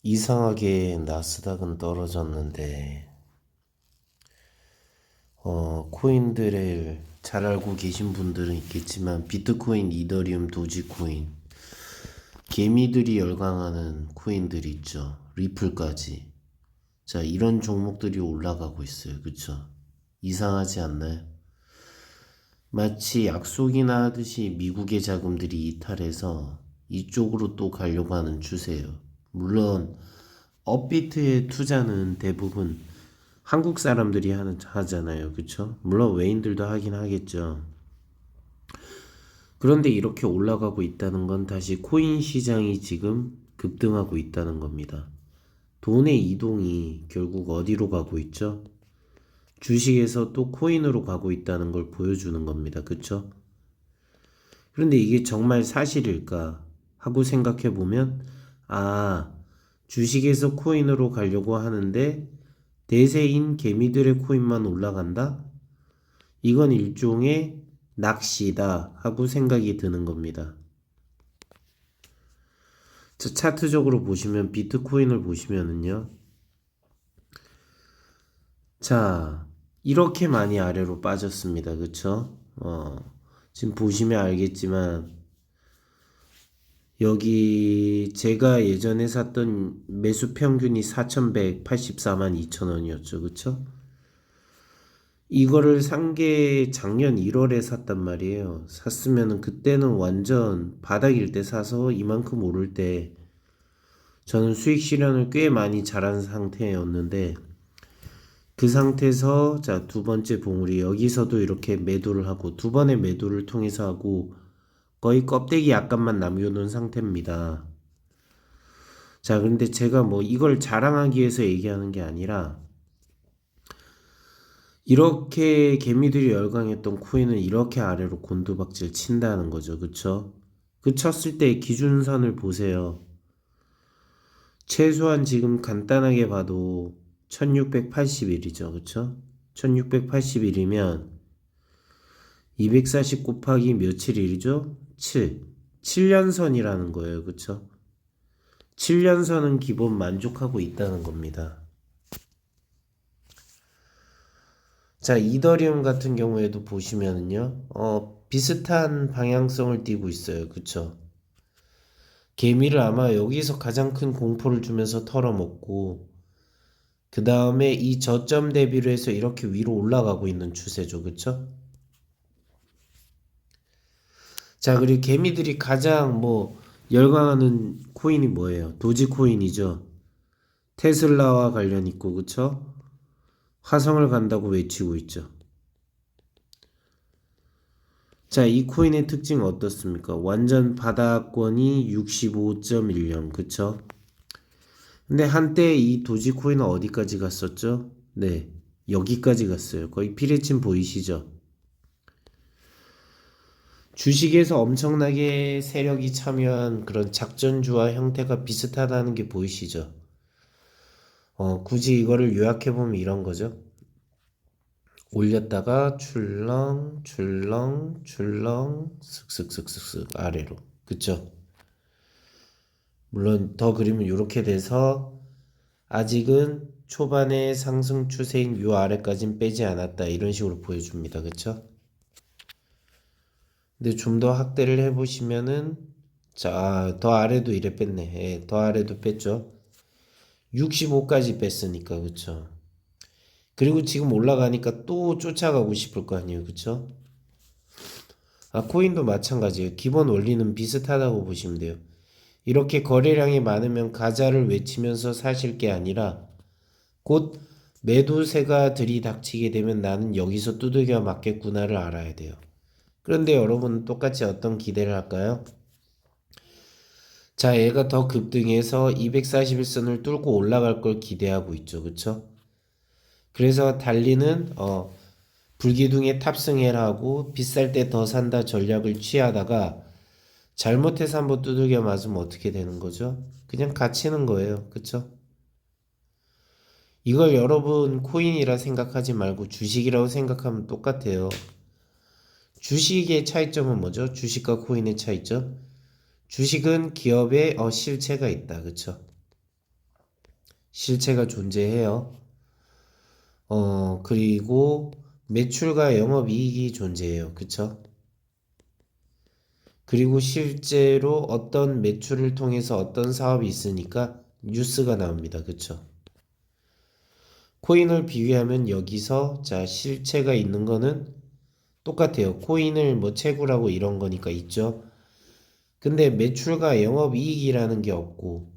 이상하게 나스닥은 떨어졌는데, 코인들을 잘 알고 계신 분들은 있겠지만, 비트코인, 이더리움, 도지코인, 개미들이 열광하는 코인들 있죠. 리플까지. 자, 이런 종목들이 올라가고 있어요. 그쵸? 이상하지 않나요? 마치 약속이나 하듯이 미국의 자금들이 이탈해서 이쪽으로 또 가려고 하는 추세예요. 물론 업비트의 투자는 대부분 한국 사람들이 하잖아요. 그쵸? 물론 외인들도 하긴 하겠죠. 그런데 이렇게 올라가고 있다는 건 다시 코인 시장이 지금 급등하고 있다는 겁니다. 돈의 이동이 결국 어디로 가고 있죠? 주식에서 또 코인으로 가고 있다는 걸 보여주는 겁니다. 그쵸? 그런데 이게 정말 사실일까 하고 생각해 보면, 주식에서 코인으로 가려고 하는데 대세인 개미들의 코인만 올라간다? 이건 일종의 낚시다 하고 생각이 드는 겁니다. 자, 차트적으로 보시면 비트코인을 보시면은요. 자, 이렇게 많이 아래로 빠졌습니다. 그쵸? 지금 보시면 알겠지만 여기 제가 예전에 샀던 매수 평균이 4,184만 2천 원이었죠. 그쵸? 이거를 산 게 작년 1월에 샀단 말이에요. 샀으면 그때는 완전 바닥일 때 사서 이만큼 오를 때 저는 수익 실현을 꽤 많이 잘한 상태였는데, 그 상태에서 자, 두 번째 봉우리 여기서도 이렇게 매도를 하고 두 번의 매도를 통해서 하고 거의 껍데기 약간만 남겨놓은 상태입니다. 자, 근데 제가 뭐 이걸 자랑하기 위해서 얘기하는 게 아니라 이렇게 개미들이 열광했던 코인은 이렇게 아래로 곤두박질 친다는 거죠. 그쵸? 그 쳤을 때 기준선을 보세요. 최소한 지금 간단하게 봐도 1680일이죠. 그쵸? 1680일이면 240 곱하기 며칠일이죠? 7. 7년선이라는 거예요. 그쵸? 7년선은 기본 만족하고 있다는 겁니다. 자, 이더리움 같은 경우에도 보시면은요, 비슷한 방향성을 띠고 있어요. 그쵸? 개미를 아마 여기서 가장 큰 공포를 주면서 털어먹고, 그 다음에 이 저점 대비로 해서 이렇게 위로 올라가고 있는 추세죠. 그쵸? 자, 그리고 개미들이 가장 열광하는 코인이 뭐예요? 도지코인이죠. 테슬라와 관련 있고, 그쵸? 화성을 간다고 외치고 있죠. 자, 이 코인의 특징은 어떻습니까? 완전 바닥권이 65.10, 그쵸? 근데 한때 이 도지코인은 어디까지 갔었죠? 네, 여기까지 갔어요. 거의 피레침 보이시죠? 주식에서 엄청나게 세력이 참여한 그런 작전주와 형태가 비슷하다는 게 보이시죠? 굳이 이거를 요약해보면 이런 거죠. 올렸다가 출렁 출렁 출렁 슥슥슥슥슥 아래로. 그쵸? 물론 더 그리면 이렇게 돼서 아직은 초반의 상승 추세인 요 아래까진 빼지 않았다, 이런 식으로 보여줍니다. 그쵸? 근데 좀 더 확대를 해보시면은, 자, 더 아래도 이래 뺐네. 예, 더 아래도 뺐죠. 65까지 뺐으니까. 그쵸? 그리고 지금 올라가니까 또 쫓아가고 싶을 거 아니에요. 그쵸? 코인도 마찬가지예요. 기본 원리는 비슷하다고 보시면 돼요. 이렇게 거래량이 많으면 가자를 외치면서 사실 게 아니라 곧 매도세가 들이닥치게 되면 나는 여기서 두들겨 맞겠구나를 알아야 돼요. 그런데 여러분은 똑같이 어떤 기대를 할까요? 자, 얘가 더 급등해서 241선을 뚫고 올라갈 걸 기대하고 있죠. 그쵸? 그래서 달리는 불기둥에 탑승해라고 비쌀 때 더 산다 전략을 취하다가 잘못해서 한번 두들겨 맞으면 어떻게 되는 거죠? 그냥 갇히는 거예요. 그쵸? 이걸 여러분 코인이라 생각하지 말고 주식이라고 생각하면 똑같아요. 주식의 차이점은 뭐죠? 주식과 코인의 차이점? 주식은 기업의 실체가 있다. 그쵸? 실체가 존재해요. 그리고 매출과 영업이익이 존재해요. 그쵸? 그리고 실제로 어떤 매출을 통해서 어떤 사업이 있으니까 뉴스가 나옵니다. 그쵸? 코인을 비교하면 여기서 자 실체가 있는 거는 똑같아요. 코인을 뭐 채굴하고 이런 거니까 있죠. 근데 매출과 영업이익이라는 게 없고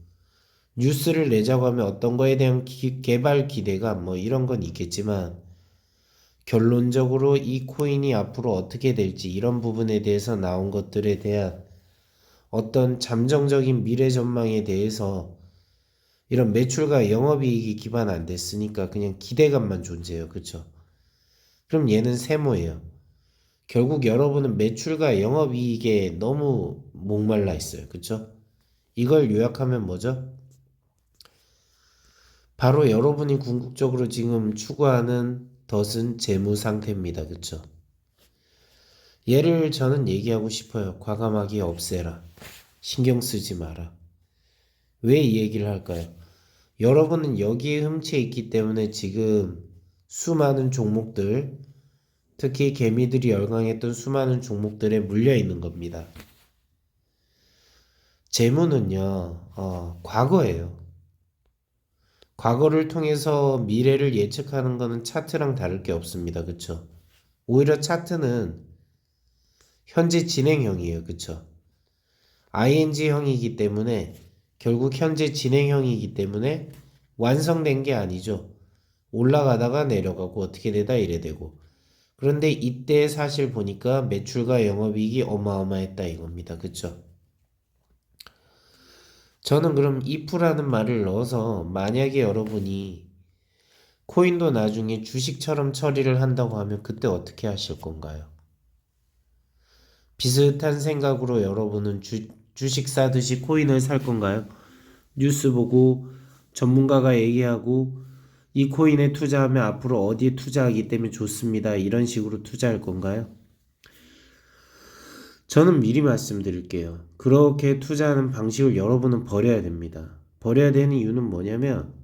뉴스를 내자고 하면 어떤 거에 대한 개발 기대감 뭐 이런 건 있겠지만 결론적으로 이 코인이 앞으로 어떻게 될지 이런 부분에 대해서 나온 것들에 대한 어떤 잠정적인 미래 전망에 대해서 이런 매출과 영업이익이 기반 안 됐으니까 그냥 기대감만 존재해요. 그쵸? 그럼 얘는 세모예요. 결국 여러분은 매출과 영업이익에 너무 목말라 있어요. 그쵸? 이걸 요약하면 뭐죠? 바로 여러분이 궁극적으로 지금 추구하는 덫은 재무 상태입니다. 그쵸? 얘를 저는 얘기하고 싶어요. 과감하게 없애라. 신경 쓰지 마라. 왜 이 얘기를 할까요? 여러분은 여기에 흠치해 있기 때문에 지금 수많은 종목들, 특히 개미들이 열광했던 수많은 종목들에 물려 있는 겁니다. 재무는요, 과거예요. 과거를 통해서 미래를 예측하는 거는 차트랑 다를 게 없습니다. 그쵸? 오히려 차트는 현재 진행형이에요. 그쵸? ing형이기 때문에 결국 현재 진행형이기 때문에 완성된 게 아니죠. 올라가다가 내려가고 어떻게 되다 이래 되고. 그런데 이때 사실 보니까 매출과 영업이익이 어마어마했다 이겁니다. 그쵸? 저는 그럼 if라는 말을 넣어서 만약에 여러분이 코인도 나중에 주식처럼 처리를 한다고 하면 그때 어떻게 하실 건가요? 비슷한 생각으로 여러분은 주식 사듯이 코인을 살 건가요? 뉴스 보고 전문가가 얘기하고 이 코인에 투자하면 앞으로 어디에 투자하기 때문에 좋습니다. 이런 식으로 투자할 건가요? 저는 미리 말씀드릴게요. 그렇게 투자하는 방식을 여러분은 버려야 됩니다. 버려야 되는 이유는 뭐냐면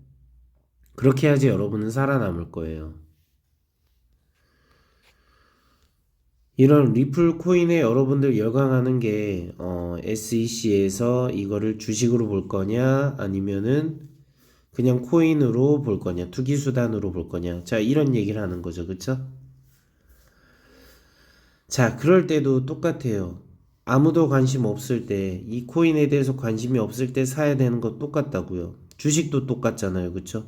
그렇게 해야지 여러분은 살아남을 거예요. 이런 리플 코인에 여러분들 열광하는 게 SEC에서 이거를 주식으로 볼 거냐 아니면은 그냥 코인으로 볼 거냐 투기 수단으로 볼 거냐 자 이런 얘기를 하는 거죠. 그쵸? 자 그럴 때도 똑같아요. 아무도 관심 없을 때 이 코인에 대해서 관심이 없을 때 사야 되는 거 똑같다고요. 주식도 똑같잖아요. 그쵸?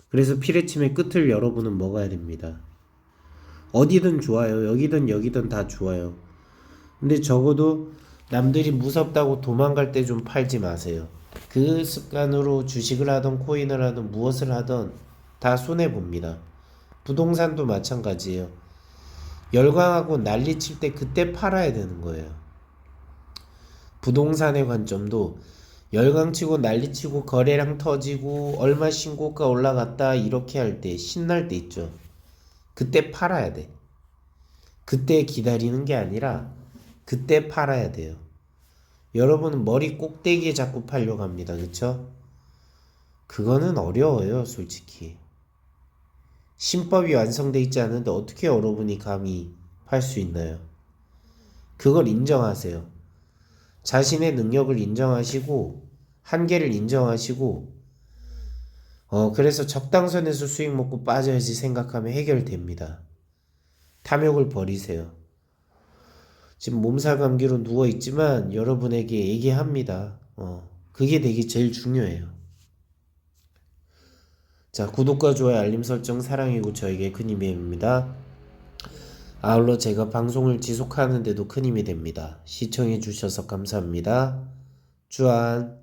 그래서 피레침의 끝을 여러분은 먹어야 됩니다. 어디든 좋아요. 여기든 여기든 다 좋아요. 근데 적어도 남들이 무섭다고 도망갈 때 좀 팔지 마세요. 그 습관으로 주식을 하던 코인을 하던 무엇을 하던 다 손해봅니다. 부동산도 마찬가지예요. 열광하고 난리칠 때 그때 팔아야 되는 거예요. 부동산의 관점도 열광치고 난리치고 거래량 터지고 얼마 신고가 올라갔다 이렇게 할 때 신날 때 있죠. 그때 팔아야 돼. 그때 기다리는 게 아니라 그때 팔아야 돼요. 여러분은 머리 꼭대기에 자꾸 팔려고 합니다. 그쵸? 그거는 어려워요, 솔직히. 신법이 완성돼 있지 않은데 어떻게 여러분이 감히 팔 수 있나요? 그걸 인정하세요. 자신의 능력을 인정하시고 한계를 인정하시고 그래서 적당선에서 수익 먹고 빠져야지 생각하면 해결됩니다. 탐욕을 버리세요. 지금 몸살 감기로 누워있지만 여러분에게 얘기합니다. 그게 되게 제일 중요해요. 자, 구독과 좋아요, 알림 설정 사랑이고 저에게 큰 힘이 됩니다. 아울러 제가 방송을 지속하는 데도 큰 힘이 됩니다. 시청해 주셔서 감사합니다. 주안